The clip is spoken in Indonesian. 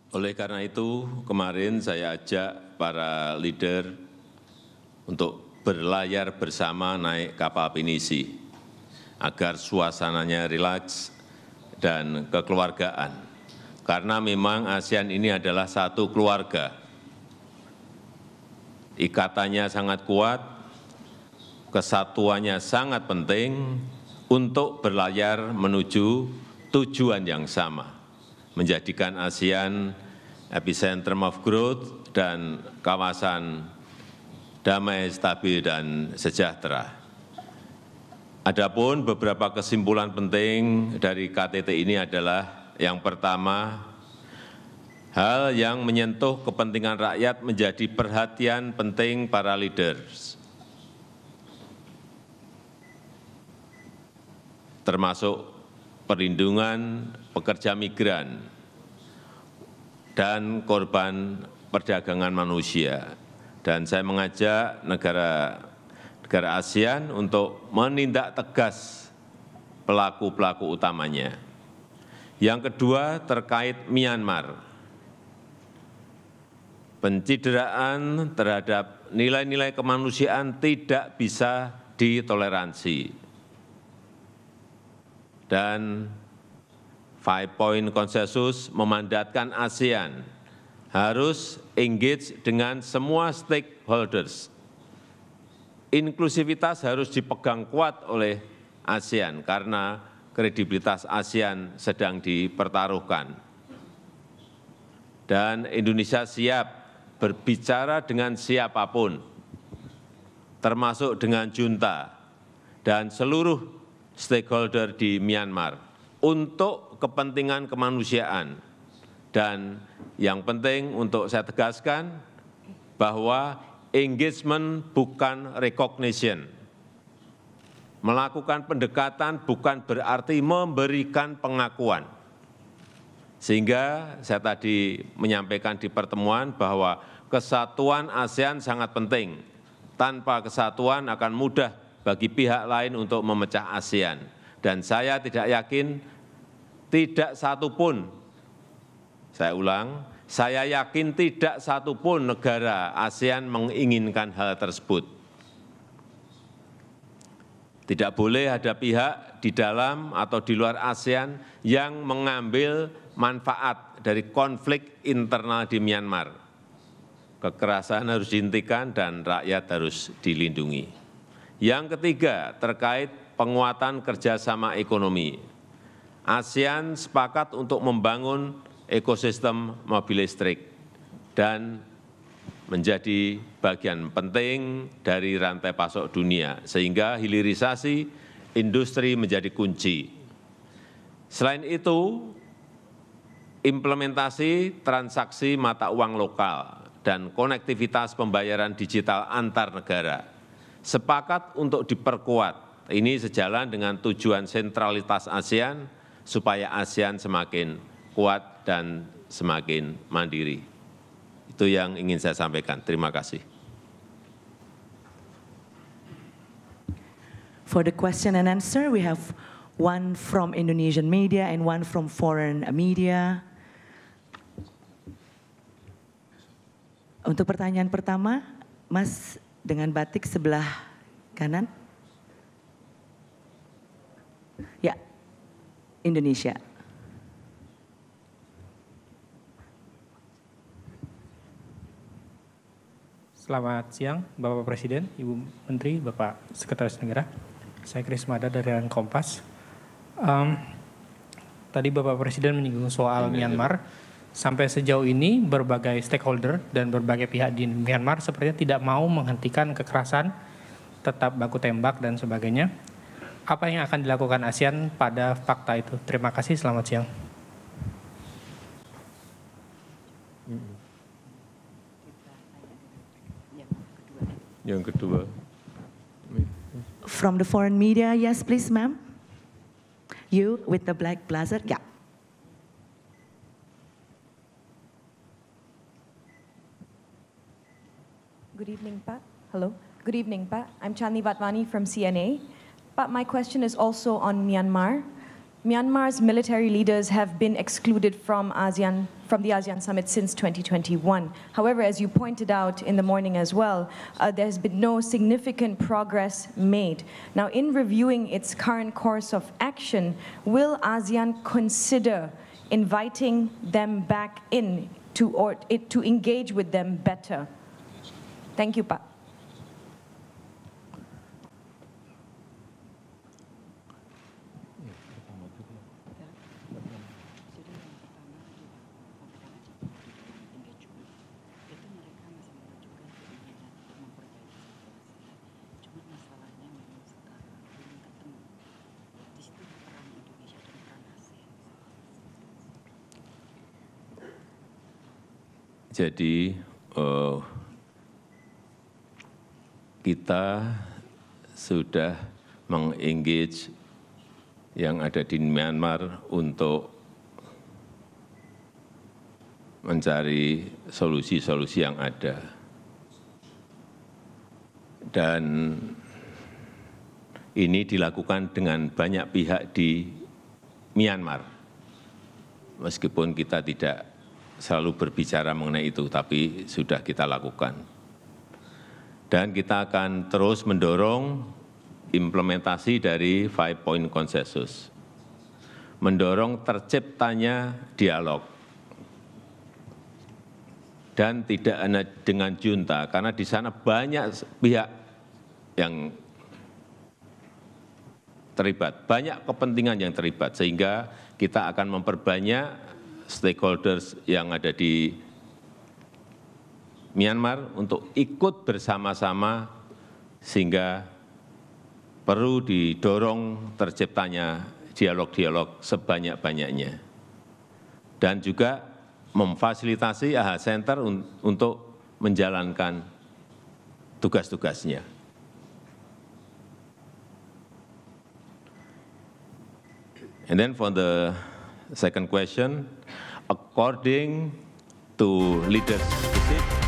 Oleh karena itu, kemarin saya ajak para leader untuk berlayar bersama naik kapal pinisi, agar suasananya rileks dan kekeluargaan. Karena memang ASEAN ini adalah satu keluarga. Ikatannya sangat kuat, kesatuannya sangat penting untuk berlayar menuju tujuan yang sama, menjadikan ASEAN epicentrum of growth dan kawasan damai, stabil, dan sejahtera. Adapun beberapa kesimpulan penting dari KTT ini adalah yang pertama, hal yang menyentuh kepentingan rakyat menjadi perhatian penting para leaders, termasuk perlindungan pekerja migran dan korban perdagangan manusia. Dan saya mengajak negara ASEAN untuk menindak tegas pelaku-pelaku utamanya. Yang kedua, terkait Myanmar. Pencideraan terhadap nilai-nilai kemanusiaan tidak bisa ditoleransi. Dan 5-point konsensus memandatkan ASEAN harus engage dengan semua stakeholders. Inklusivitas harus dipegang kuat oleh ASEAN karena kredibilitas ASEAN sedang dipertaruhkan. Dan Indonesia siap berbicara dengan siapapun, termasuk dengan junta dan seluruh stakeholder di Myanmar untuk kepentingan kemanusiaan. Dan yang penting untuk saya tegaskan bahwa engagement bukan recognition. Melakukan pendekatan bukan berarti memberikan pengakuan. Sehingga saya tadi menyampaikan di pertemuan bahwa kesatuan ASEAN sangat penting. Tanpa kesatuan akan mudah bagi pihak lain untuk memecah ASEAN. Dan saya tidak yakin tidak satupun, saya ulang, saya yakin tidak satupun negara ASEAN menginginkan hal tersebut. Tidak boleh ada pihak di dalam atau di luar ASEAN yang mengambil manfaat dari konflik internal di Myanmar. Kekerasan harus dihentikan dan rakyat harus dilindungi. Yang ketiga, terkait penguatan kerjasama ekonomi. ASEAN sepakat untuk membangun ekosistem mobil listrik dan menjadi bagian penting dari rantai pasok dunia, sehingga hilirisasi industri menjadi kunci. Selain itu, implementasi transaksi mata uang lokal dan konektivitas pembayaran digital antar negara sepakat untuk diperkuat. Ini sejalan dengan tujuan sentralitas ASEAN supaya ASEAN semakin kuat dan semakin mandiri. Itu yang ingin saya sampaikan. Terima kasih. For the question and answer, we have one from Indonesian media and one from foreign media. Untuk pertanyaan pertama, Mas dengan batik sebelah kanan. Ya, Indonesia. Selamat siang, Bapak Presiden, Ibu Menteri, Bapak Sekretaris Negara. Saya Kris Mada dari Kompas. Tadi Bapak Presiden menyinggung soal Myanmar. Sampai sejauh ini berbagai stakeholder dan berbagai pihak di Myanmar sepertinya tidak mau menghentikan kekerasan, tetap baku tembak dan sebagainya. Apa yang akan dilakukan ASEAN pada fakta itu? Terima kasih, selamat siang. Yang kedua. From the foreign media, yes please ma'am. You with the black blazer, yeah. Good evening, Pak. Hello. Good evening, Pak. I'm Chandni Vatwani from CNA. Pak, my question is also on Myanmar. Myanmar's military leaders have been excluded from the ASEAN summit since 2021. However, as you pointed out in the morning as well, there's been no significant progress made. Now, in reviewing its current course of action, will ASEAN consider inviting them back in to engage with them better? Thank you, Pak. Jadi kita sudah mengengage yang ada di Myanmar untuk mencari solusi-solusi yang ada. Dan ini dilakukan dengan banyak pihak di Myanmar. Meskipun kita tidak selalu berbicara mengenai itu, tapi sudah kita lakukan. Dan kita akan terus mendorong implementasi dari 5-point consensus, mendorong terciptanya dialog, dan tidak hanya dengan junta, karena di sana banyak pihak yang terlibat, banyak kepentingan yang terlibat, sehingga kita akan memperbanyak stakeholders yang ada di Myanmar untuk ikut bersama-sama, sehingga perlu didorong terciptanya dialog-dialog sebanyak-banyaknya. Dan juga memfasilitasi AHA Center untuk menjalankan tugas-tugasnya. And then for the second question, according to leaders' visit,